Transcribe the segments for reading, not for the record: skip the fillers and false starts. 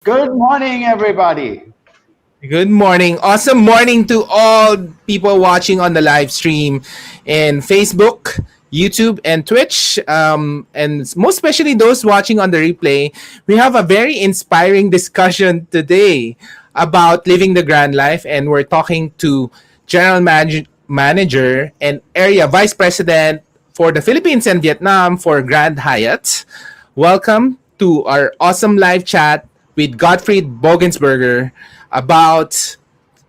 Good morning, everybody. Good morning. Awesome morning to all people watching on the live stream in Facebook, YouTube, and Twitch. And most especially those watching on the replay. We have a very inspiring discussion today about living the grand life. And we're talking to Manager and Area Vice President for the Philippines and Vietnam for Grand Hyatt. Welcome to our awesome live chat with Gottfried Bogensperger about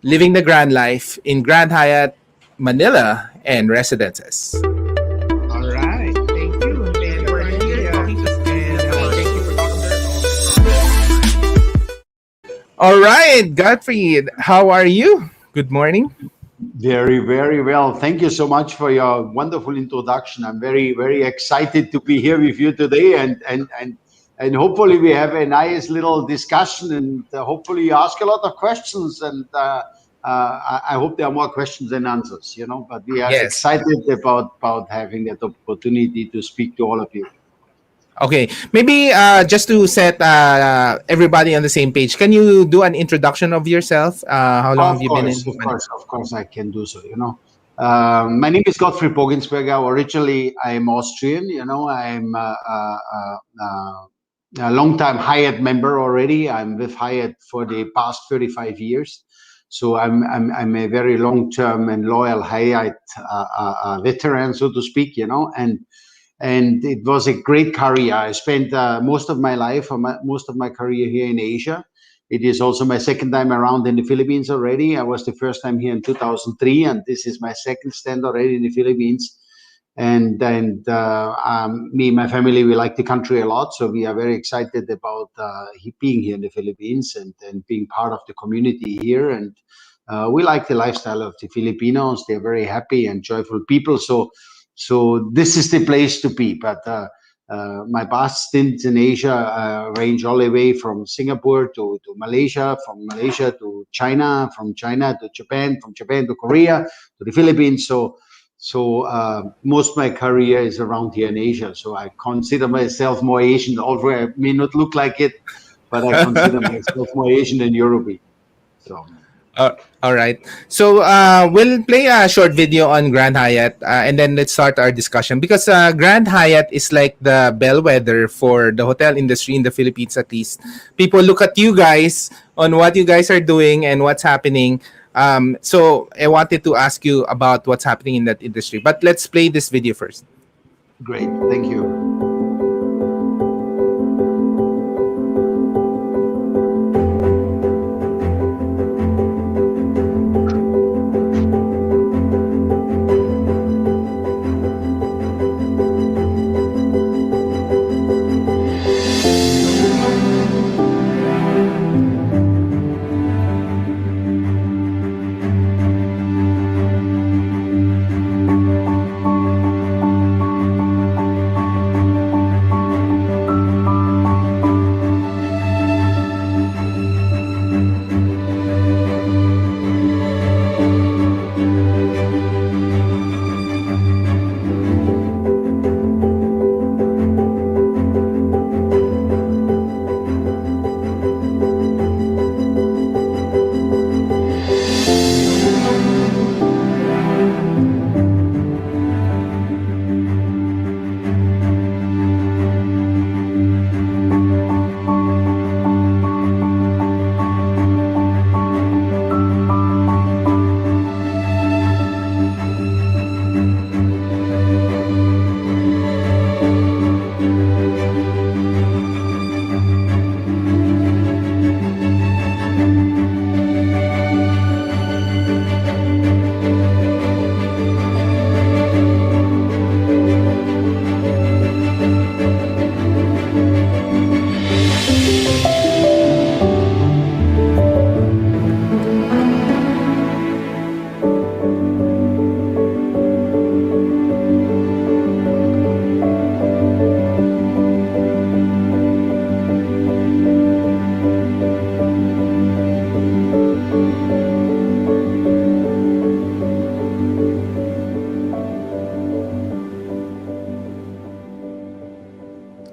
living the grand life in Grand Hyatt Manila and Residences. All right. Thank you. And we're here talking to thank you for All right, Gottfried, how are you? Good morning. Very, very well. Thank you so much for your wonderful introduction. I'm very, very excited to be here with you today, and hopefully we have a nice little discussion, and hopefully you ask a lot of questions, and I hope there are more questions than answers. But we are Yes. excited about having that opportunity to speak to all of you. Okay, maybe just to set everybody on the same page, can you do an introduction of yourself? How long have you been in? Of course, I can do so. My name is Gottfried Bogensperger. Originally, I'm Austrian. I'm a long-time Hyatt member already. I'm with Hyatt for the past 35 years. So I'm a very long-term and loyal Hyatt veteran, so to speak. And it was a great career. I spent most of my life, or most of my career here in Asia. It is also my second time around in the Philippines already. I was the first time here in 2003, and this is my second stand already in the Philippines. And me and my family, we like the country a lot, so we are very excited about being here in the Philippines and being part of the community here. And we like the lifestyle of the Filipinos. They're very happy and joyful people. So this is the place to be. But my past stints in Asia range all the way from Singapore to Malaysia, from Malaysia to China, from China to Japan, from Japan to Korea, to the Philippines. So most of my career is around here in Asia. So I consider myself more Asian, although I may not look like it, but I consider myself more Asian than European. So. All right. So we'll play a short video on Grand Hyatt and then let's start our discussion because Grand Hyatt is like the bellwether for the hotel industry in the Philippines, at least. People look at you guys on what you guys are doing and what's happening. So I wanted to ask you about what's happening in that industry. But let's play this video first. Great. Thank you.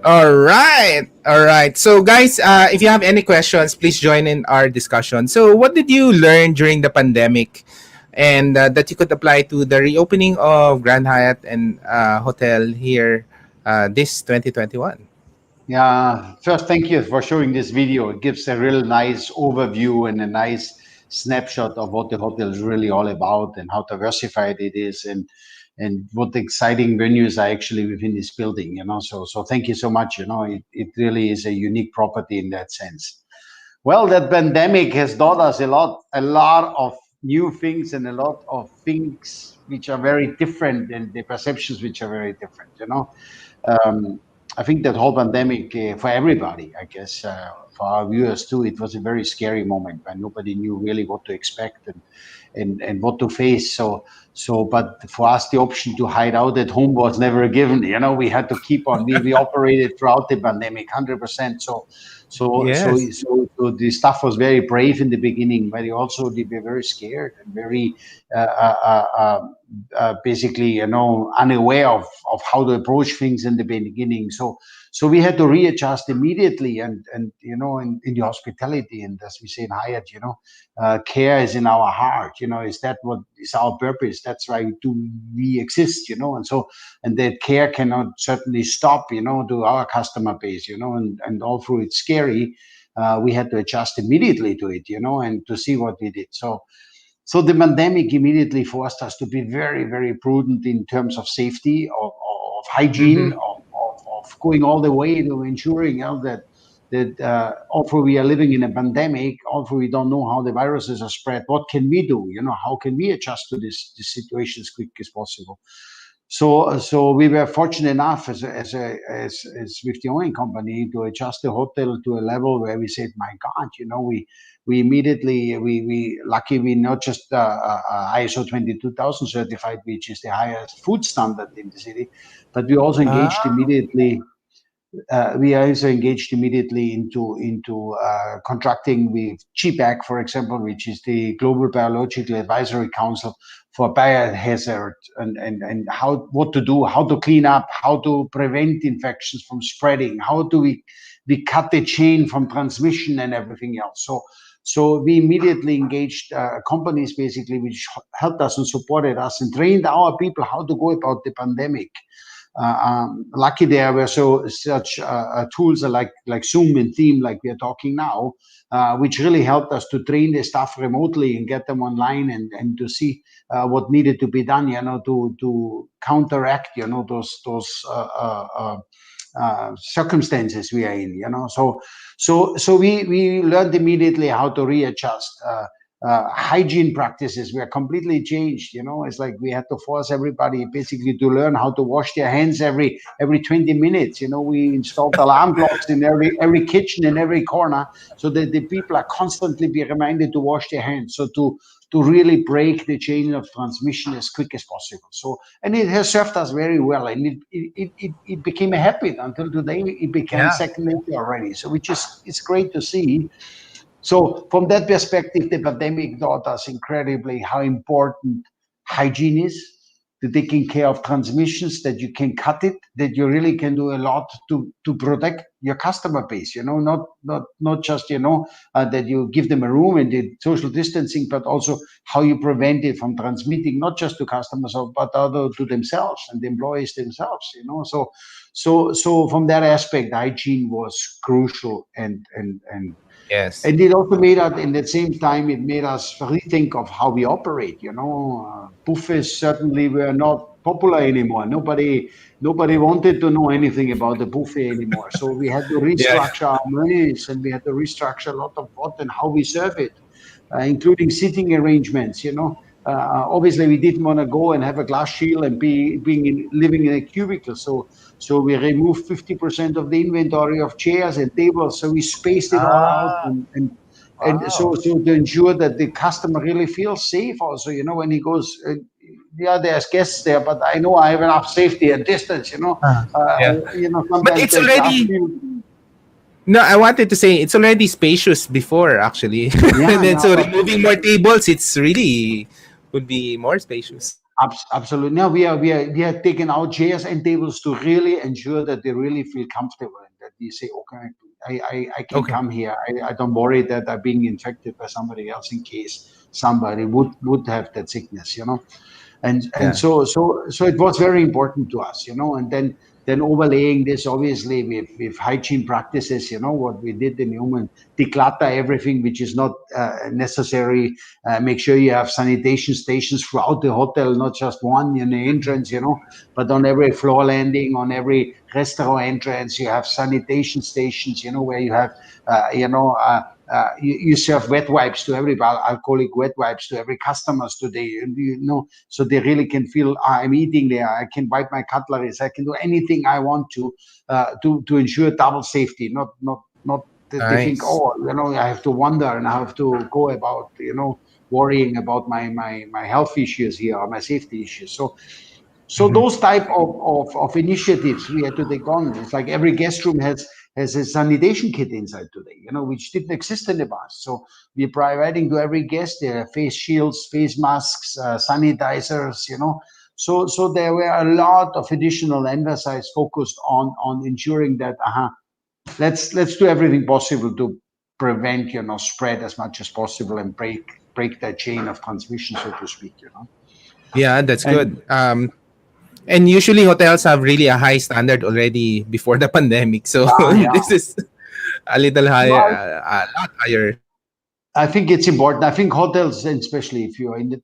All right. All right. So, guys, if you have any questions, please join in our discussion. So, what did you learn during the pandemic, and that you could apply to the reopening of Grand Hyatt and hotel here this 2021? Yeah, first, thank you for showing this video. It gives a real nice overview and a nice snapshot of what the hotel is really all about and how diversified it is, and what exciting venues are actually within this building, you know. So thank you so much. You know, it really is a unique property in that sense. Well, that pandemic has taught us a lot of new things and a lot of things which are very different, and the perceptions which are very different, you know. um, I think that whole pandemic, for everybody, I guess, for our viewers too, it was a very scary moment when nobody knew really what to expect, and what to face. But for us, the option to hide out at home was never given. You know, we had to keep on. We operated throughout the pandemic, 100%. Yes. So the staff was very brave in the beginning, but also they were very scared and very uh, uh, uh, uh, basically, you know, unaware of how to approach things in the beginning. So we had to readjust immediately, and you know, in the hospitality, and as we say in Hyatt, you know, care is in our heart. You know, is that what is our purpose? That's why do we exist? You know, and that care cannot certainly stop. You know, to our customer base. You know, and all through it's scary. We had to adjust immediately to it, you know, and to see what we did. So the pandemic immediately forced us to be very, very prudent in terms of safety, of hygiene, Mm-hmm. of going all the way to ensuring, you know, that although we are living in a pandemic, although we don't know how the viruses are spread, what can we do? You know, how can we adjust to this situation as quick as possible? So we were fortunate enough as with the owning company to adjust the hotel to a level where we said, my God, you know, we immediately we lucky we not just ISO 22000 certified, which is the highest food standard in the city, but we also engaged immediately into contracting with GPAC, for example, which is the Global Biological Advisory Council for biohazard, and how what to do, how to clean up, how to prevent infections from spreading, how do we cut the chain from transmission and everything else. So we immediately engaged companies basically which helped us and supported us and trained our people how to go about the pandemic. Lucky there were such tools like Zoom and Team, like we are talking now, which really helped us to train the staff remotely and get them online, and to see what needed to be done, you know, to counteract, you know, those circumstances we are in, you know. So we learned immediately how to readjust. Hygiene practices were completely changed. You know, it's like we had to force everybody basically to learn how to wash their hands every 20 minutes. You know, we installed alarm clocks in every kitchen in every corner, so that the people are constantly be reminded to wash their hands. So to really break the chain of transmission as quick as possible. So, and it has served us very well, and it became a habit until today. It became Yeah. second nature already. So, which is it's great to see. So from that perspective, the pandemic taught us incredibly how important hygiene is, to taking care of transmissions, that you can cut it, that you really can do a lot to protect your customer base. You know, not just, you know, that you give them a room and the social distancing, but also how you prevent it from transmitting not just to customers but also to themselves and the employees themselves. You know, so from that aspect, hygiene was crucial, Yes. and it also made us, in the same time, it made us rethink of how we operate. You know, buffets certainly were not popular anymore. Nobody wanted to know anything about the buffet anymore. So we had to Yeah. restructure our menus, and we had to restructure a lot of what and how we serve it, including seating arrangements. You know, obviously we didn't want to go and have a glass shield and living in a cubicle. So we removed 50% of the inventory of chairs and tables. So we spaced it all out, Ah, and wow. so to ensure that the customer really feels safe. Also, you know, when he goes. Yeah, there's guests there, but I know I have enough safety and distance. Yeah. You know, But sometimes it's the staff already feel, no, I wanted to say it's already spacious before actually. yeah, And then yeah, so but removing more tables, it's really would be more spacious. Absolutely. No, we are taking our chairs and tables to really ensure that they really feel comfortable. that you say, okay, I can Okay. come here. I don't worry that I'm being infected by somebody else in case somebody would have that sickness, and Yeah. so it was very important to us, and then overlaying this obviously with hygiene practices, what we did in human declutter everything which is not necessary. Make sure you have sanitation stations throughout the hotel, not just one in the entrance, but on every floor landing, on every restaurant entrance, you have sanitation stations, where you have you serve wet wipes to everybody, alcoholic wet wipes to every customers today, so they really can feel, I'm eating there. I can wipe my cutleries. I can do anything I want to ensure double safety. Not that they think, Nice. oh, I have to wonder and I have to go about, worrying about my health issues here or my safety issues. So Mhm. those type of initiatives we had to take on. It's like every guest room has a sanitation kit inside today, which didn't exist in the past. So we're providing to every guest their face shields, face masks, sanitizers, So there were a lot of additional emphasis focused on ensuring that let's do everything possible to prevent, spread as much as possible and break that chain of transmission, so to speak. Yeah, that's And good. And usually hotels have really a high standard already before the pandemic. So yeah. this is a little No, higher, a lot higher. I think it's important. I think hotels, and especially if you're in the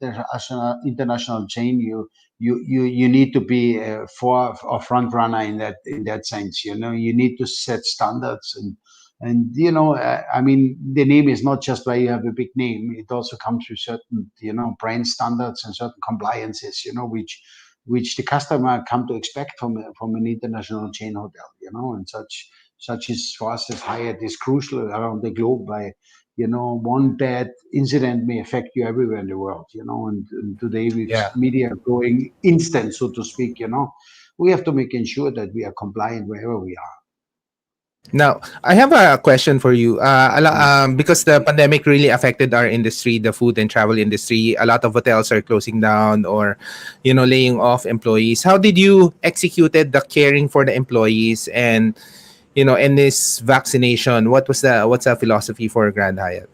international chain, you need to be for a front runner in that sense. You need to set standards and I mean, the name is not just why you have a big name. It also comes with certain brand standards and certain compliances. Which the customer come to expect from an international chain hotel. And such is for us as Hyatt is crucial around the globe by one bad incident may affect you everywhere in the world, and today with Yeah. media going instant, so to speak, we have to make sure that we are compliant wherever we are. Now, I have a question for you. Mm. Because the pandemic really affected our industry, the food and travel industry. A lot of hotels are closing down or, laying off employees. How did you executed the caring for the employees and, and this vaccination? What's the philosophy for Grand Hyatt?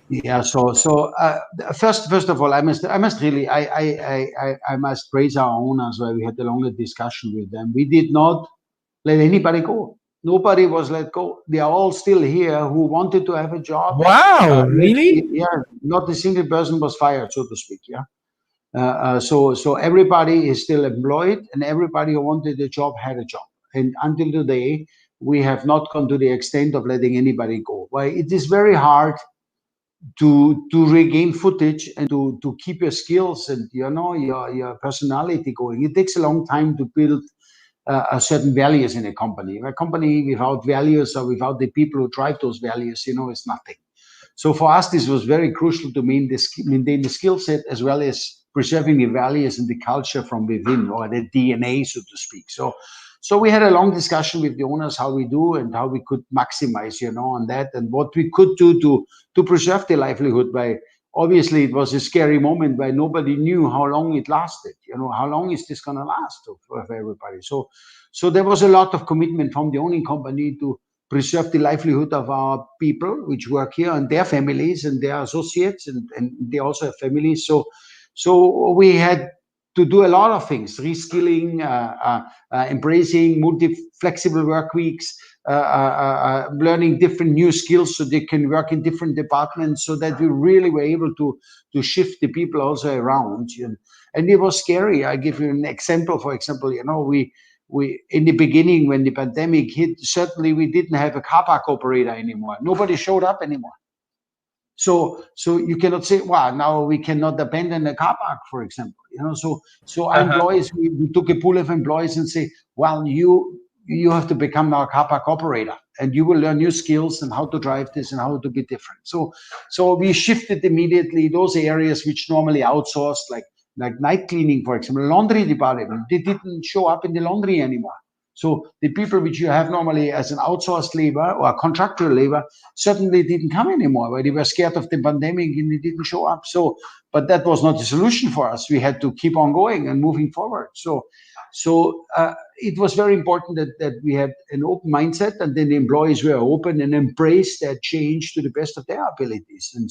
Yeah, first of all, I must really I must praise our owners where we had a longer discussion with them. We did not let anybody go. Nobody was let go. They are all still here who wanted to have a job. Wow, really? Yeah, not a single person was fired, so to speak. Yeah. So everybody is still employed, and everybody who wanted a job had a job. And until today, we have not gone to the extent of letting anybody go. Why? It is very hard to regain footage and to keep your skills and your personality going. It takes a long time to build a certain values in a company. A company without values or without the people who drive those values, is nothing. So for us, this was very crucial to maintain the skill set as well as preserving the values and the culture from within, or the DNA, so to speak. So we had a long discussion with the owners how we do and how we could maximize, on that and what we could do to preserve the livelihood. By obviously it was a scary moment where nobody knew how long it lasted. How long is this going to last for everybody? So there was a lot of commitment from the owning company to preserve the livelihood of our people which work here and their families and their associates, and they also have families. So we had to do a lot of things: reskilling, embracing flexible work weeks, learning different new skills so they can work in different departments, so that we really were able to shift the people also around. And it was scary. I give you an example. For example, we in the beginning when the pandemic hit, certainly we didn't have a car park operator anymore. Nobody showed up anymore. So you cannot say, well, now we cannot abandon a car park, for example. So our Uh-huh. employees, we took a pool of employees and say, well, you have to become now a car park operator, and you will learn new skills and how to drive this and how to be different. So we shifted immediately those areas which normally outsourced, like night cleaning, for example, laundry department. They didn't show up in the laundry anymore. So the people which you have normally as an outsourced labor or contractual labor certainly didn't come anymore, where they were scared of the pandemic and they didn't show up. But that was not the solution for us. We had to keep on going and moving forward. So it was very important that we had an open mindset, and then the employees were open and embraced that change to the best of their abilities. And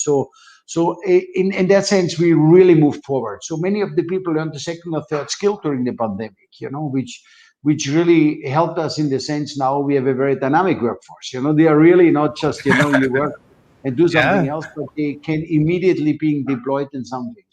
in that sense, we really moved forward. So many of the people learned the second or third skill during the pandemic, which really helped us in the sense now we have a very dynamic workforce. They are really not just, you work and do Yeah. something else, but they can immediately being deployed in something.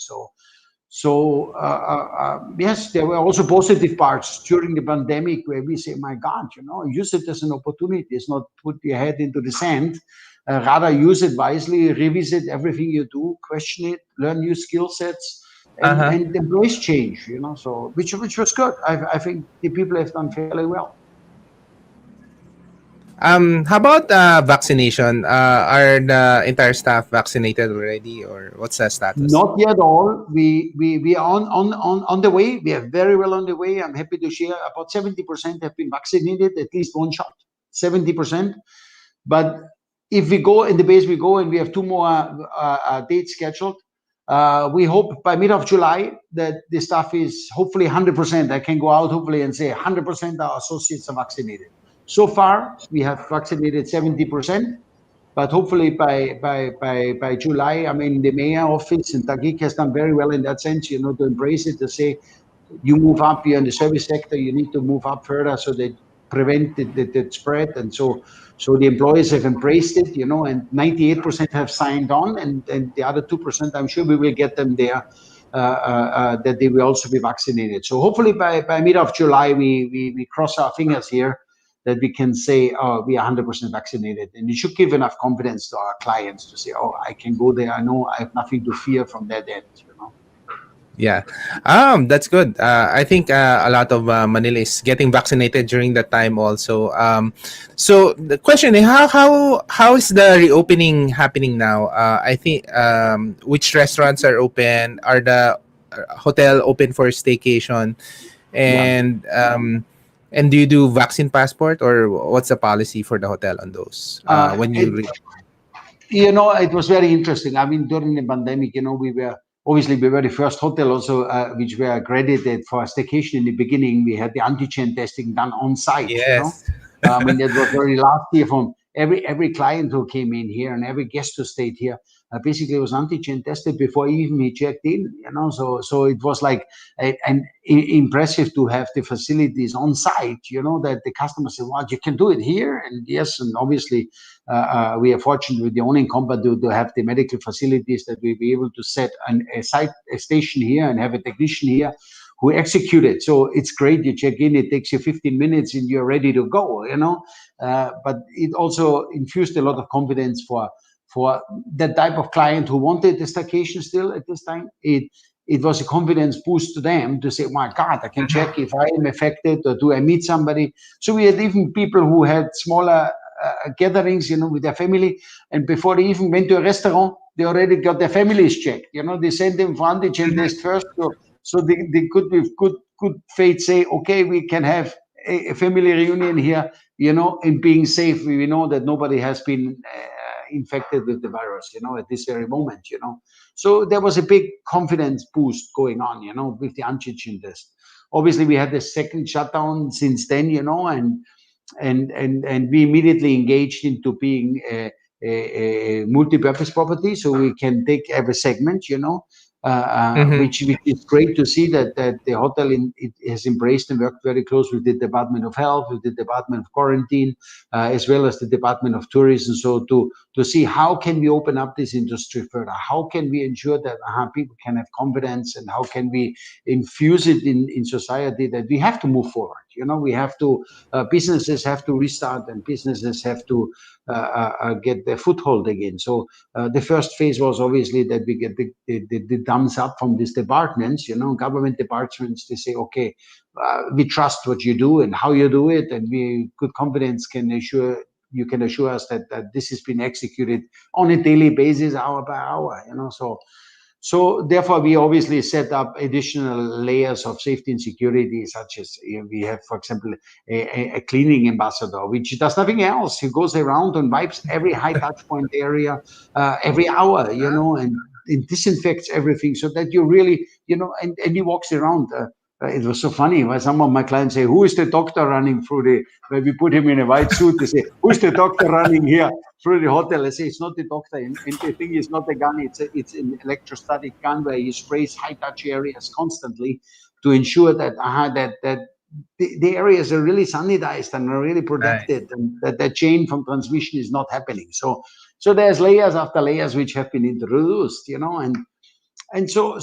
Yes, there were also positive parts during the pandemic where we say, my God, use it as an opportunity. It's not put your head into the sand. Rather, use it wisely, revisit everything you do, question it, learn new skill sets, Uh-huh. and embrace change. So which was good. I think the people have done fairly well. How about vaccination? Are the entire staff vaccinated already, or what's the status? Not yet all. We are on the way. We are very well on the way. I'm happy to share about 70% have been vaccinated, at least one shot. 70%. But if we go in the base we go, and we have two more dates scheduled, we hope by mid of July that the staff is hopefully 100%. I can go out hopefully and say 100% our associates are vaccinated. So far, we have vaccinated 70%. But hopefully by July, I mean, the mayor office in Taguig has done very well in that sense, to embrace it, to say, you move up here in the service sector, you need to move up further so that prevent the spread. And so the employees have embraced it, and 98% have signed on, and the other 2%, I'm sure we will get them there, that they will also be vaccinated. So hopefully by mid of July, we cross our fingers here that we can say, oh, we are 100% vaccinated. And it should give enough confidence to our clients to say, oh, I can go there. I know I have nothing to fear from that end. Yeah, that's good. I think a lot of Manila is getting vaccinated during that time also. So the question is, how is the reopening happening now? I think which restaurants are open? Are the hotel open for staycation? Yeah. And do you do vaccine passport, or what's the policy for the hotel on those when you It, it was very interesting. I mean, during the pandemic, we were the first hotel also, which were accredited for staycation in the beginning. We had the antigen. Done on site. Yes. I mean, that was very last year from every client who came in here and every guest who stayed here. Basically, was antigen tested before even he checked in. So it was like impressive to have the facilities on site. That the customer said, "Well, you can do it here," and yes, and obviously we are fortunate with the owning company to have the medical facilities that we be able to set a station here and have a technician here who execute it. So it's great. You check in, it takes you 15 minutes and you're ready to go. But it also infused a lot of confidence for that type of client who wanted the staycation still at this time. It was a confidence boost to them to say, my God, I can check if I am affected or do I meet somebody. So we had even people who had smaller gatherings, with their family. And before they even went to a restaurant, they already got their families checked. They sent them for antigen test first. So they could with good faith say, okay, we can have a family reunion here, and being safe. We know that nobody has been infected with the virus, at this very moment. So there was a big confidence boost going on, with the antigen test. Obviously, we had the second shutdown since then, and we immediately engaged into being a multi-purpose property, so we can take every segment, Mhm. which is great to see that the hotel it has embraced and worked very close with the Department of Health, with the Department of Quarantine, as well as the Department of Tourism. So to see how can we open up this industry further, how can we ensure that people can have confidence, and how can we infuse it in society, that we have to move forward. We have to businesses have to restart, and businesses have to get their foothold again. So the first phase was obviously that we get the thumbs up from these departments, government departments. They say, okay, we trust what you do and how you do it, and we good confidence can assure us that this has been executed on a daily basis, hour by hour. So therefore, we obviously set up additional layers of safety and security, such as we have, for example, a cleaning ambassador, which does nothing else. He goes around and wipes every high touch point area every hour, and disinfects everything, so that you really, and he walks around. it was so funny when some of my clients say, "Who is the doctor running through the?" When we put him in a white suit, they say, "Who's the doctor running here through the hotel?" I say, "It's not the doctor, and the thing is not a gun. It's an electrostatic gun where he sprays high touch areas constantly to ensure that the areas are really sanitized and are really Right. protected, and that chain from transmission is not happening." So there's layers after layers which have been introduced, and so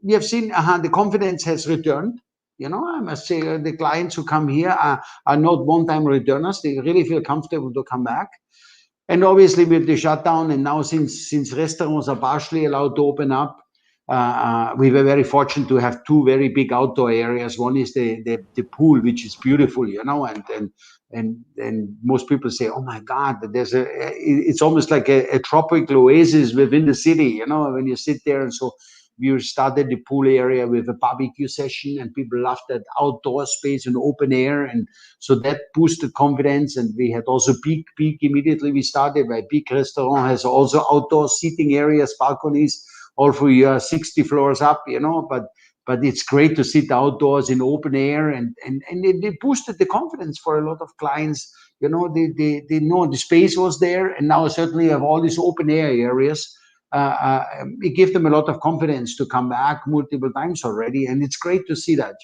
we have seen the confidence has returned. I must say the clients who come here are not one-time returners. They really feel comfortable to come back. And obviously, with the shutdown, and now since restaurants are partially allowed to open up, we were very fortunate to have two very big outdoor areas. One is the pool, which is beautiful, and most people say, "Oh my God, it's almost like a tropical oasis within the city," when you sit there. And so we started the pool area with a barbecue session, and people loved that outdoor space and open air, and so that boosted confidence. And we had also Peak immediately we started. Where Peak Restaurant has also outdoor seating areas, balconies, all for your 60 floors up, but it's great to sit outdoors in open air, and it boosted the confidence for a lot of clients. They know the space was there, and now certainly you have all these open air areas. It gave them a lot of confidence to come back multiple times already, and it's great to see that.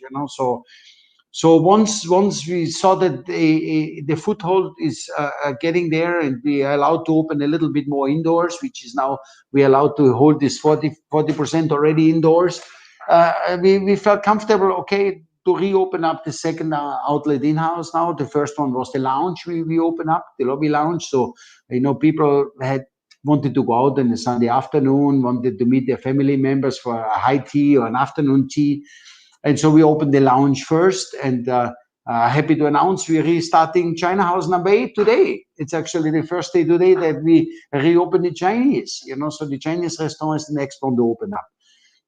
So once we saw that the foothold is getting there, and we are allowed to open a little bit more indoors, which is now we are allowed to hold this 40% already indoors. We felt comfortable, okay, to reopen up the second outlet in-house now. The first one was the lounge we opened up, the lobby lounge. So, people had wanted to go out on a Sunday afternoon, wanted to meet their family members for a high tea or an afternoon tea. And so we opened the lounge first, and happy to announce we're restarting China House number 8 today. It's actually the first day today that we reopen the Chinese, so the Chinese restaurant is the next one to open up.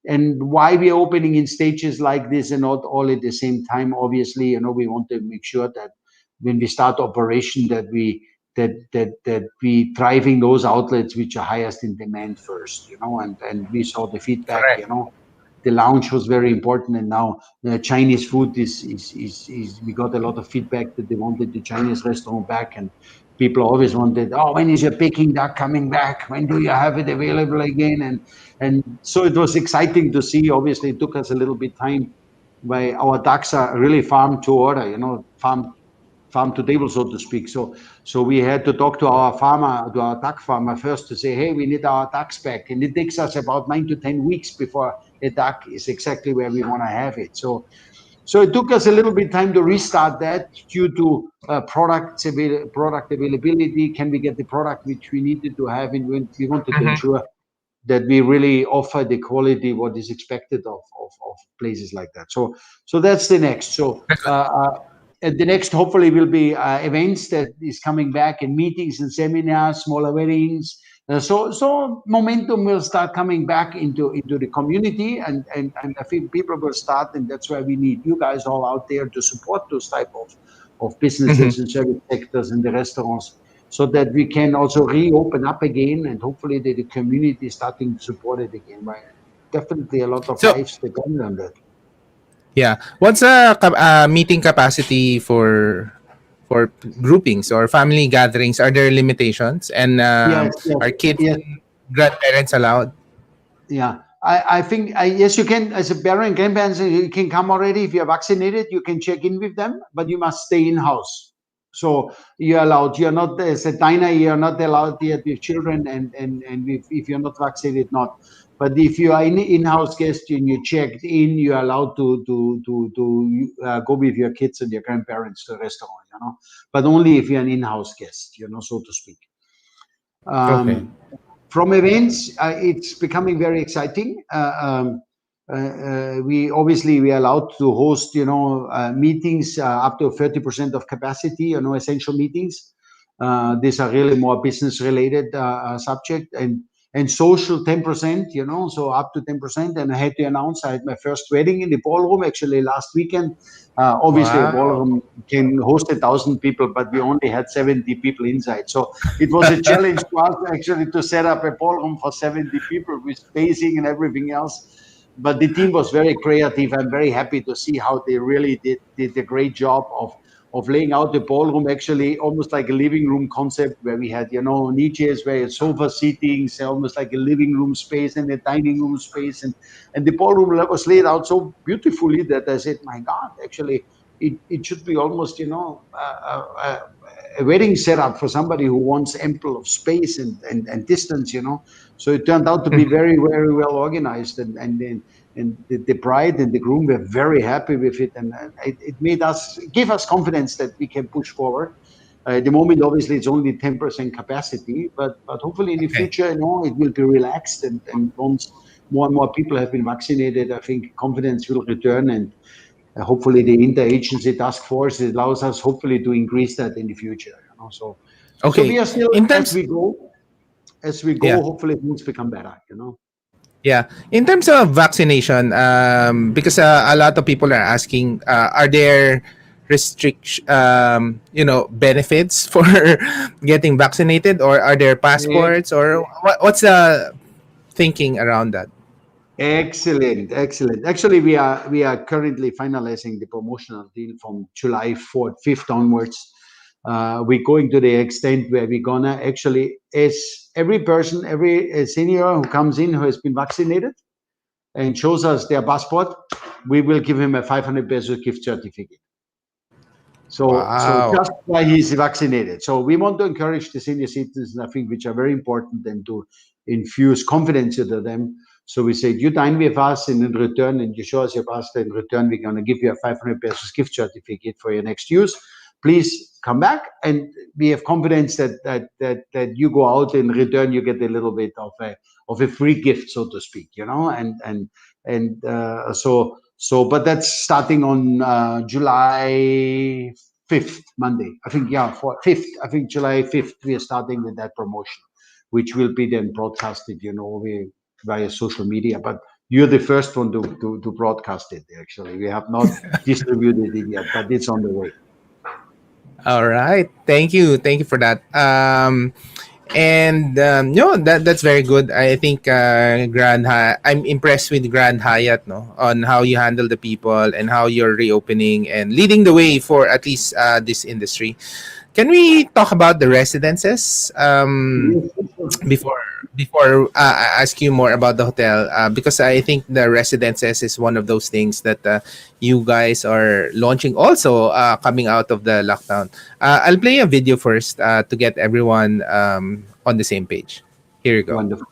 And why we are opening in stages like this and not all at the same time, obviously, we want to make sure that when we start operation that we driving those outlets which are highest in demand first, and we saw the feedback. Correct. The lounge was very important, and now the Chinese food is we got a lot of feedback that they wanted the Chinese restaurant back, and people always wanted, "Oh, when is your Peking duck coming back? When do you have it available again?" And so it was exciting to see. Obviously, it took us a little bit time, by our ducks are really farm to order, farm to table, so to speak. So we had to talk to our farmer, to our duck farmer first, to say, "Hey, we need our ducks back." And it takes us about 9 to 10 weeks before a duck is exactly where we want to have it. So it took us a little bit time to restart that due to product availability. Can we get the product which we needed to have? And we wanted to Mhm. ensure that we really offer the quality what is expected of places like that. So that's the next. So the next hopefully will be events that is coming back, and meetings and seminars, smaller weddings. So momentum will start coming back into the community, and I think people will start, and that's why we need you guys all out there to support those type of businesses and service sectors and the restaurants, so that we can also reopen up again, and hopefully the community is starting to support it again. Right? Definitely a lot of So lives depend on that. yeah, what's meeting capacity for groupings or family gatherings? Are there limitations? And Yes, yes, are kids yes. and grandparents allowed? Yeah, I think yes, you can, as a parent and grandparents, you can come already. If you're vaccinated, you can check in with them, but you must stay in house. So you're allowed. You're not, as a diner, you're not allowed yet with children, and if you're not vaccinated, not. But if you are an in-house guest and you checked in, you're allowed to go with your kids and your grandparents to the restaurant. But only if you're an in-house guest, so to speak. Okay. From events, it's becoming very exciting. We are allowed to host, meetings up to 30% of capacity, essential meetings. These are really more business related subject, and social 10%, so up to 10%. And I had to announce I had my first wedding in the ballroom actually last weekend. Obviously, a Wow. ballroom can host 1,000 people, but we only had 70 people inside. So it was a challenge to us actually to set up a ballroom for 70 people with spacing and everything else. but the team was very creative. I'm very happy to see how they really did a great job of laying out the ballroom, actually almost like a living room concept, where we had, niches, where you had sofa seating, so almost like a living room space and a dining room space, and the ballroom was laid out so beautifully that I said, my God, actually it should be almost, a wedding setup for somebody who wants ample of space and distance, So it turned out to be very, very well organized, and the bride and the groom were very happy with it, and it made us give us confidence that we can push forward. At the moment, obviously, it's only 10% capacity, but hopefully in the Okay. future, it will be relaxed, and once more and more people have been vaccinated, I think confidence will return, and hopefully the interagency task force allows us hopefully to increase that in the future. So Okay. we are still, In as terms, we go, yeah. hopefully things become better. Yeah. In terms of vaccination, because a lot of people are asking, are there benefits for getting vaccinated, or are there passports, or what's the thinking around that? Excellent, excellent. Actually, we are currently finalizing the promotional deal from July 4th, 5th onwards. We're going to the extent where we're gonna actually, as every person, every senior who comes in who has been vaccinated and shows us their passport, we will give him a 500 peso gift certificate. So Wow. just why he's vaccinated. So we want to encourage the senior citizens, I think, which are very important, and to infuse confidence into them. So we said, you dine with us, and in return, and you show us your passport. In return, we're going to give you a 500 pesos gift certificate for your next use. Please come back, and we have confidence that you go out. In return, you get a little bit of a free gift, so to speak. But that's starting on July 5th, Monday. I think, yeah, for 5th. I think July 5th, we are starting with that promotion, which will be then broadcasted, via social media. But you're the first one to broadcast it, actually. We have not distributed it yet, but it's on the way. All right. Thank you. Thank you for that. And that's very good. I think I'm impressed with Grand Hyatt, no, on how you handle the people and how you're reopening and leading the way for at least this industry. Can we talk about the residences? Before I ask you more about the hotel, because I think the residences is one of those things that you guys are launching also, coming out of the lockdown. I'll play a video first to get everyone on the same page. Here you go. Wonderful.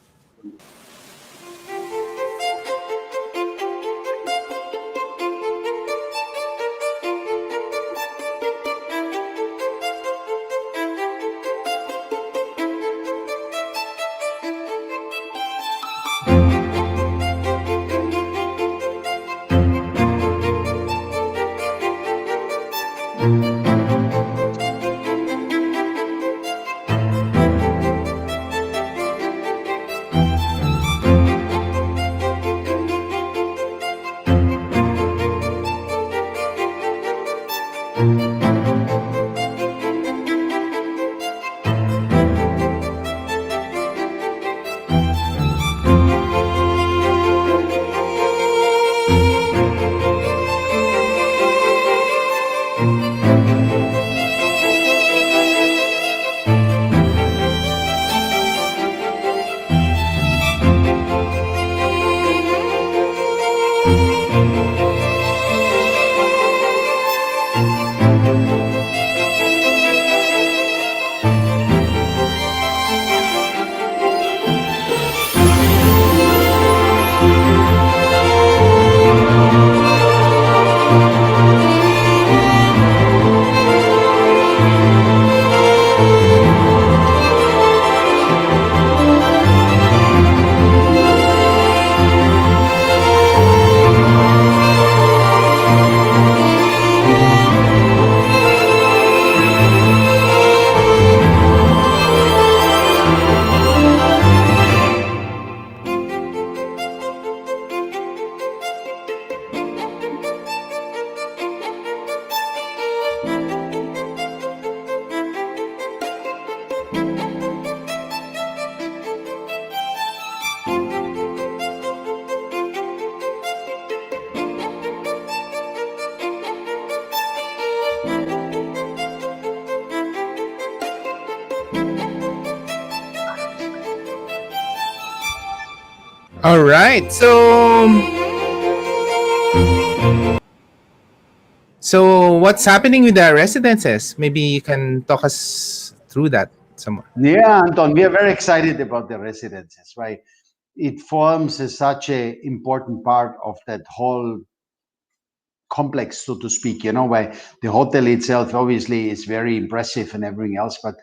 All right. So what's happening with the residences? Maybe you can talk us through that some more. Yeah, Anton, we are very excited about the residences, right? It forms such a important part of that whole complex, so to speak. Where the hotel itself obviously is very impressive and everything else, but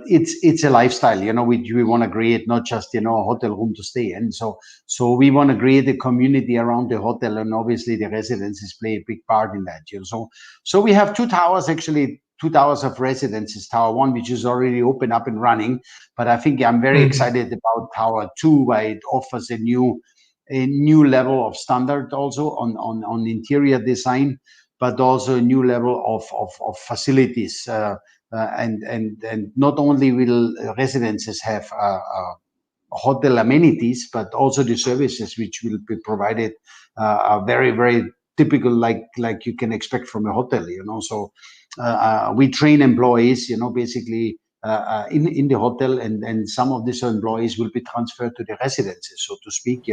it's a lifestyle. We want to create not just a hotel room to stay in. So we want to create a community around the hotel, and obviously the residences play a big part in that. So we have two towers actually. Two towers of residences, Tower One, which is already open up and running. But I think I'm very Mhm. excited about Tower Two, where it offers a new level of standard also on interior design, but also a new level of facilities. And not only will residences have hotel amenities, but also the services which will be provided are very, very typical, like you can expect from a hotel. We train employees, basically in the hotel, and some of these employees will be transferred to the residences, so to speak.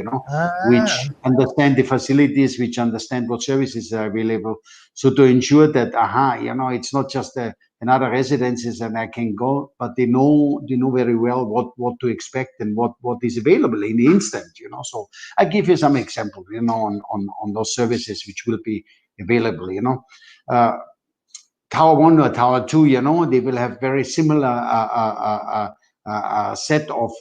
Which Ah. understand the facilities, which understand what services are available, so to ensure that it's not just another residences and I can go, but they know very well what to expect and what is available in the instant. So I give you some examples, on those services which will be available. Uh, Tower One or Tower Two, they will have very similar set of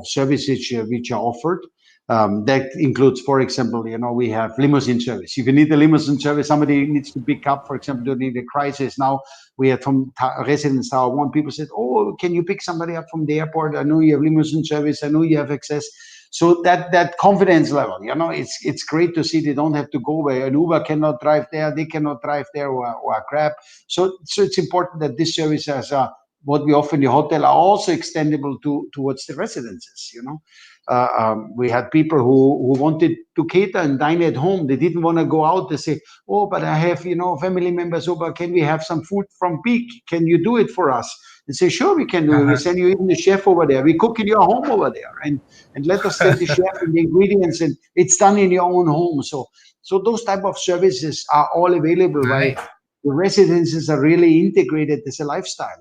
services which are offered. That includes, for example, we have limousine service. If you need a limousine service, somebody needs to pick up, for example, during the crisis. Now we have from Residence Tower One, people said, "Oh, can you pick somebody up from the airport? I know you have limousine service. I know you have access." So that confidence level, it's great to see they don't have to go where an Uber cannot drive there, they cannot drive there, or a Grab. So it's important that these services are what we offer in the hotel are also extendable towards the residences. We had people who wanted to cater and dine at home. They didn't want to go out. They say, "Oh, but I have family members over. Can we have some food from Peak? Can you do it for us?" And say, "Sure, we can do it. We Uh-huh. send you even the chef over there. We cook in your home over there, and let us send the chef and the ingredients, and it's done in your own home." So those type of services are all available. By Nice. the residences are really integrated as a lifestyle,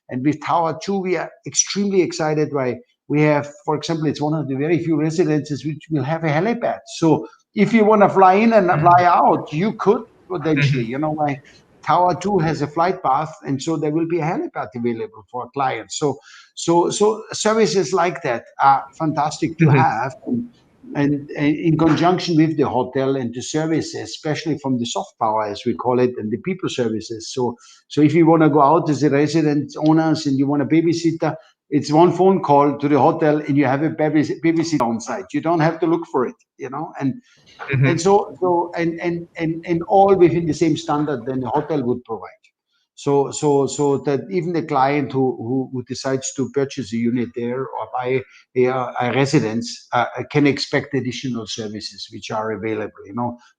and with Tower Two, we are extremely excited by we have, for example, it's one of the very few residences which will have a helipad. So if you want to fly in and Mhm. fly out, you could potentially, Mhm. why Tower Two has a flight path, and so there will be a helipad available for clients. So services like that are fantastic to Mhm. have. And in conjunction with the hotel and the services, especially from the soft power, as we call it, and the people services. So if you want to go out as a resident owners and you want a babysitter, it's one phone call to the hotel and you have a babysitter on site. You don't have to look for it, and Mhm. and all within the same standard than the hotel would provide. So that even the client who decides to purchase a unit there or buy a residence can expect additional services which are available.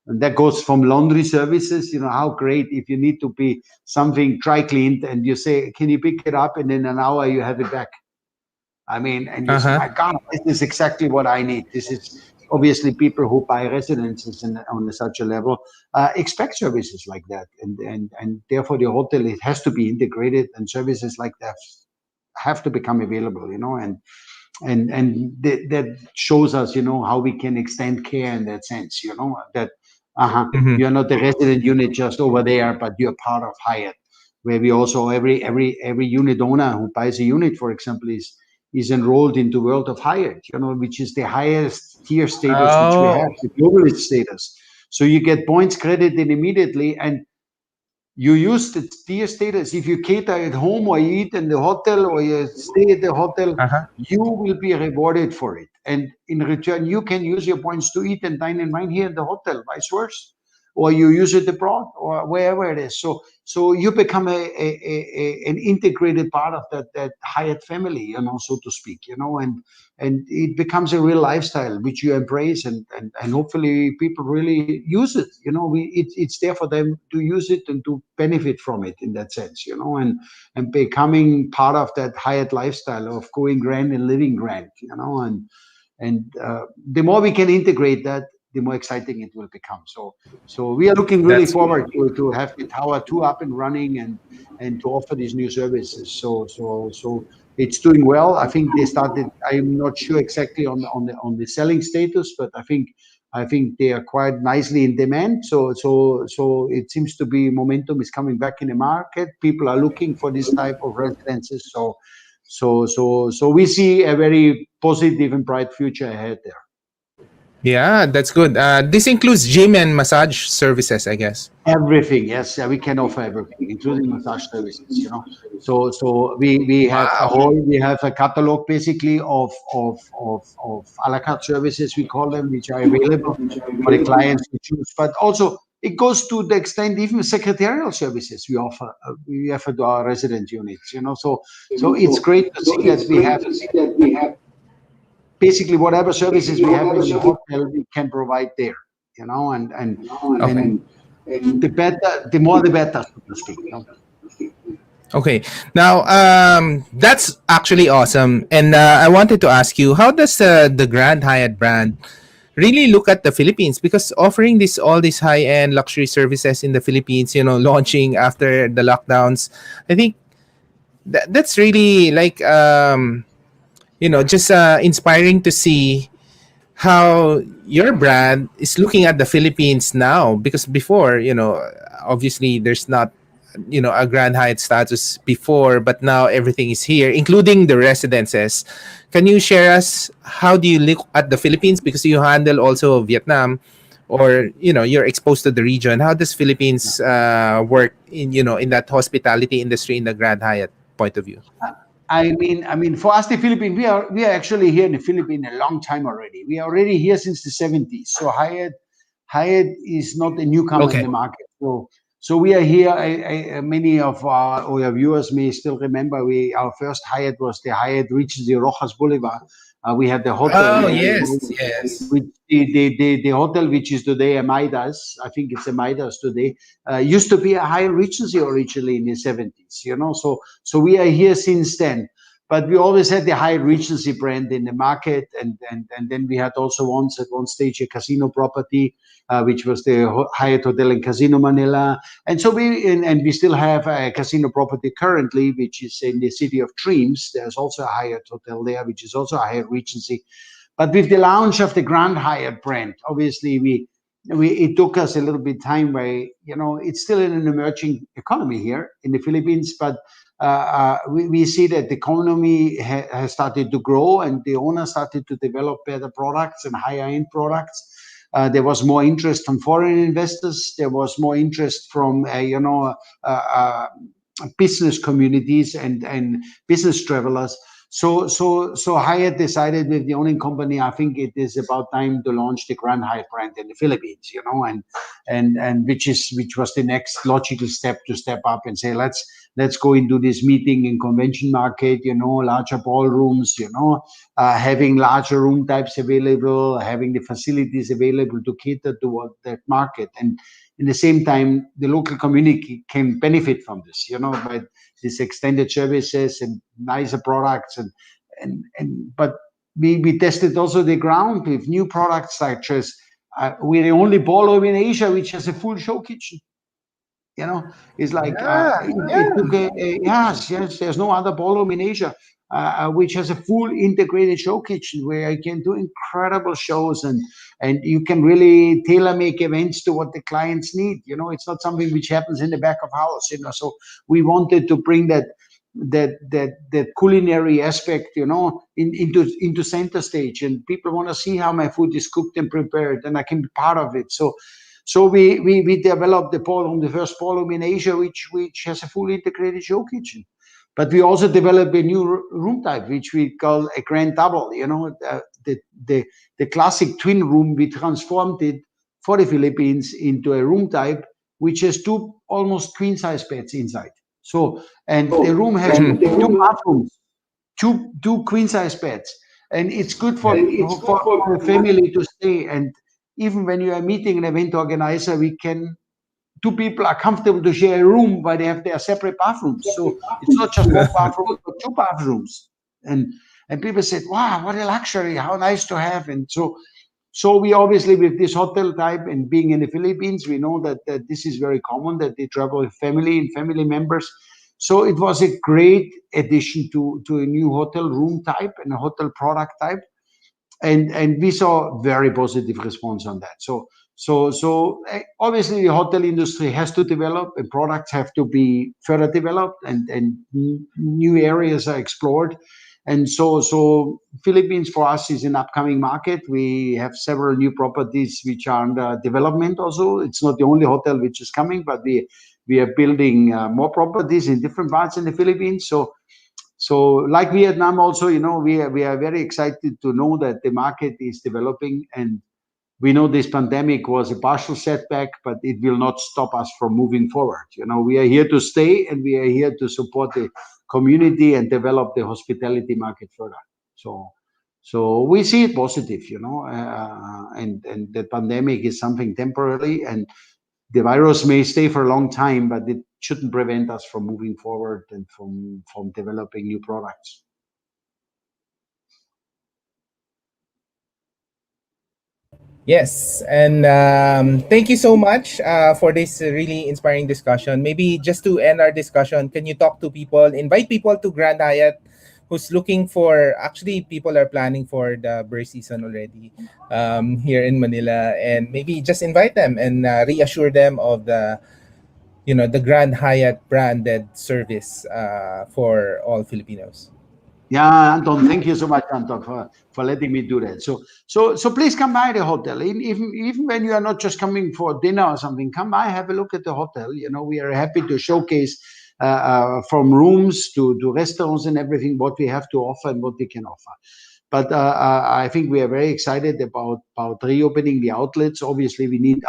And that goes from laundry services. How great if you need to be something dry cleaned and you say, "Can you pick it up?" And in an hour you have it back. I mean, and you say, Uh-huh. "My God, this is exactly what I need." This is obviously people who buy residences on such a level expect services like that, and therefore the hotel it has to be integrated, and services like that have to become available. That shows us, how we can extend care in that sense. That Mhm. you're not the resident unit just over there, but you're part of Hyatt, where we also every unit owner who buys a unit, for example, is enrolled into World of Hyatt, which is the highest tier status which we have, Oh. the globalist status. So you get points credited immediately, and you use the tier status. If you cater at home or you eat in the hotel or you stay at the hotel, Uh-huh. you will be rewarded for it. And in return, you can use your points to eat and dine and wine here in the hotel, vice versa. Or you use it abroad or wherever it is. So you become an integrated part of that Hyatt family, so to speak, and it becomes a real lifestyle which you embrace, and hopefully people really use it. It's there for them to use it and to benefit from it in that sense, and becoming part of that Hyatt lifestyle of going grand and living grand, and the more we can integrate that, the more exciting it will become. So we are looking really That's forward to have the Tower 2 up and running, and to offer these new services. So it's doing well. I think they started. I'm not sure exactly on the selling status, but I think they are quite nicely in demand. So it seems to be momentum is coming back in the market. People are looking for this type of residences. So we see a very positive and bright future ahead there. yeah, that's good. This includes gym and massage services, I guess. Everything, yes, yeah, we can offer everything, including massage services. So we have a Wow. whole we have a catalog basically of a la carte services we call them, which are available for the clients to choose. But also it goes to the extent even secretarial services we offer to our resident units. So it's great to see that we have basically whatever services we have in the hotel we can provide there. And Okay. the better, the more the better, so to speak. Okay. Now, that's actually awesome. And I wanted to ask you, how does the Grand Hyatt brand really look at the Philippines? Because offering this all these high end luxury services in the Philippines, launching after the lockdowns, I think that's really like just inspiring to see how your brand is looking at the Philippines now. Because before, obviously there's not, a Grand Hyatt status before, but now everything is here, including the residences. Can you share us how do you look at the Philippines? Because you handle also Vietnam, or you're exposed to the region. How does Philippines work in that hospitality industry in the Grand Hyatt point of view? I mean, for us, the Philippines, we are actually here in the Philippines a long time already. We are already here since the 70s. So Hyatt is not a newcomer in Okay. the market. So we are here. Many of our viewers may still remember our first Hyatt was the Hyatt Regency Rojas Boulevard. We had the hotel Oh, there, yes, yes. which the hotel which is today a Midas. I think it's a Midas today. Used to be a Hyatt Regency originally in the 70s. So we are here since then. But we always had the Hyatt Regency brand in the market, and then we had also once at one stage a casino property, which was the Hyatt Hotel and Casino Manila. And so we still have a casino property currently, which is in the City of Dreams. There's also a Hyatt Hotel there, which is also a Hyatt Regency. But with the launch of the Grand Hyatt brand, obviously it took us a little bit time by, it's still in an emerging economy here in the Philippines, but we see that the economy has started to grow, and the owner started to develop better products and higher end products. There was more interest from foreign investors. There was more interest from business communities and business travelers. So Hyatt decided with the owning company, I think it is about time to launch the Grand Hyatt brand in the Philippines, and which was the next logical step to step up and say let's go into this meeting and convention market, larger ballrooms, having larger room types available, having the facilities available to cater to that market. And in the same time, the local community can benefit from this, by these extended services and nicer products. But we tested also the ground with new products such as we're the only ballroom in Asia which has a full show kitchen. It's like Yeah, it yeah. took yes. There's no other ballroom in Asia which has a full integrated show kitchen where you can do incredible shows, and you can really tailor make events to what the clients need. It's not something which happens in the back of house. So we wanted to bring that culinary aspect, into center stage, and people want to see how my food is cooked and prepared, and I can be part of it. So we developed the first ballroom in Asia, which has a fully integrated show kitchen. But we also developed a new room type, which we call a grand double. The classic twin room, we transformed it for the Philippines into a room type which has two almost queen size beds inside. And the room has two bathrooms, two queen size beds, and it's good for a family to stay. And even when you are meeting an event organizer, two people are comfortable to share a room, but they have their separate bathrooms. So it's not just one bathroom, but two bathrooms. And And people said, wow, what a luxury, how nice to have. And so we obviously, with this hotel type and being in the Philippines, we know that this is very common, that they travel with family and family members. So it was a great addition to a new hotel room type and a hotel product type, and we saw very positive response on that. So obviously the hotel industry has to develop, and products have to be further developed, and new areas are explored. And so Philippines for us is an upcoming market. We have several new properties which are under development. Also, it's not the only hotel which is coming, but we are building more properties in different parts in the Philippines. So like Vietnam also, we are very excited to know that the market is developing, and we know this pandemic was a partial setback, but it will not stop us from moving forward. We are here to stay, and we are here to support the community and develop the hospitality market further. So we see it positive, and the pandemic is something temporary, and the virus may stay for a long time, but it shouldn't prevent us from moving forward and from developing new products. Yes, and thank you so much for this really inspiring discussion. Maybe just to end our discussion, can you talk to people, invite people to Grand Hyatt who's looking for, actually, people are planning for the bird season already here in Manila, and maybe just invite them and reassure them of the Grand Hyatt branded service for all Filipinos. Yeah, Anton, thank you so much, Anton, for letting me do that. So please come by the hotel. Even when you are not just coming for dinner or something, come by, have a look at the hotel. We are happy to showcase from rooms to restaurants and everything what we have to offer and what we can offer. But I think we are very excited about reopening the outlets. Obviously, we need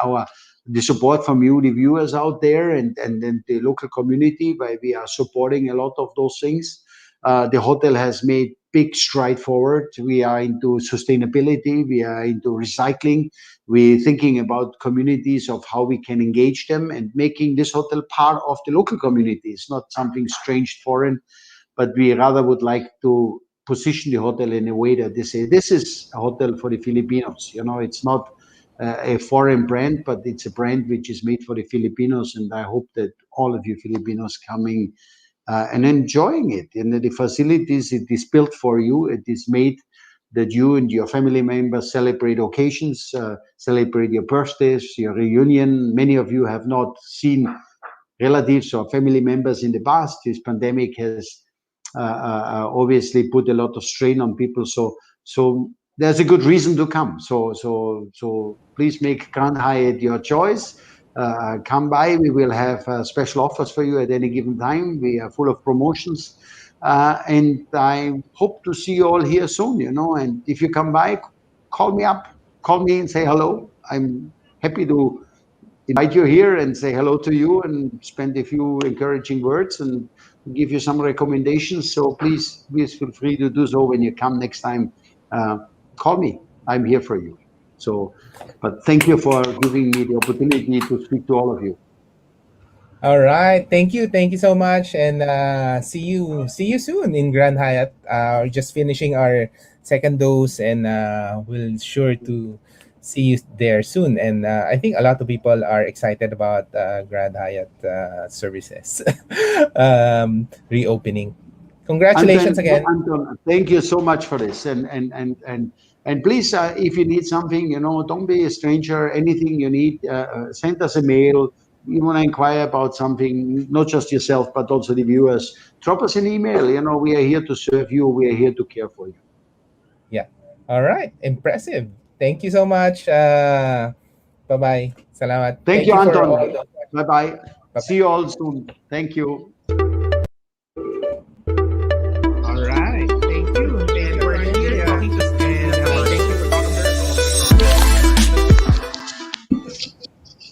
the support from you, the viewers out there, and then the local community, where we are supporting a lot of those things. The hotel has made big stride forward. We are into sustainability. We are into recycling. We're thinking about communities, of how we can engage them, and making this hotel part of the local community. It's not something strange, foreign, but we rather would like to position the hotel in a way that they say this is a hotel for the Filipinos. It's not a foreign brand, but it's a brand which is made for the Filipinos, and I hope that all of you Filipinos coming and enjoying it. And the facilities, it is built for you. It is made that you and your family members celebrate occasions, celebrate your birthdays, your reunion. Many of you have not seen relatives or family members in the past. This pandemic has obviously put a lot of strain on people. So there's a good reason to come. So please make Grand Hyatt your choice. Come by. We will have special offers for you at any given time. We are full of promotions, and I hope to see you all here soon. And if you come by, call me up, call me and say hello. I'm happy to invite you here and say hello to you and spend a few encouraging words and give you some recommendations. So please feel free to do so when you come next time. Uh, Call me. I'm here for you. So, but thank you for giving me the opportunity to speak to all of you. All right. Thank you so much, and see you soon in Grand Hyatt. We're just finishing our second dose, and we'll sure to see you there soon. And I think a lot of people are excited about Grand Hyatt services reopening. Congratulations again. Anton, thank you so much for this. And please, if you need something, don't be a stranger. Anything you need, send us a mail. You want to inquire about something, not just yourself, but also the viewers. Drop us an email. We are here to serve you. We are here to care for you. Yeah. All right. Impressive. Thank you so much. Bye bye. Salamat. Thank Thank you, you for all Anton. the. Bye bye. Bye See you all soon. Thank you.